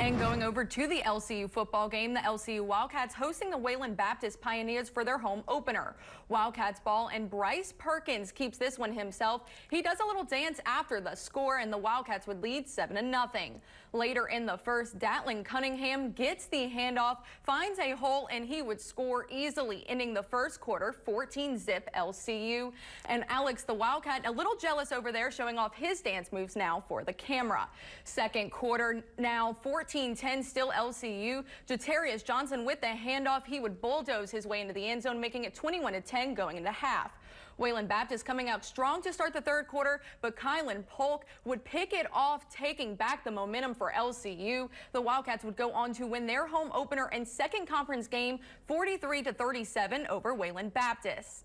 And going over to the LCU football game, the LCU Wildcats hosting the Wayland Baptist Pioneers for their home opener. Wildcats ball and Bryce Perkins keeps this one himself. He does a little dance after the score and the Wildcats would lead 7-0. Later in the first, Datlin Cunningham gets the handoff, finds a hole, and he would score easily, ending the first quarter 14-zip LCU. And Alex, the Wildcat, a little jealous over there, showing off his dance moves now for the camera. Second quarter now 14-10, still LCU. Jatarius Johnson with the handoff. He would bulldoze his way into the end zone, making it 21-10 going into half. Wayland Baptist coming out strong to start the third quarter, but Kylan Polk would pick it off, taking back the momentum for LCU. The Wildcats would go on to win their home opener and second conference game 43-37 over Wayland Baptist.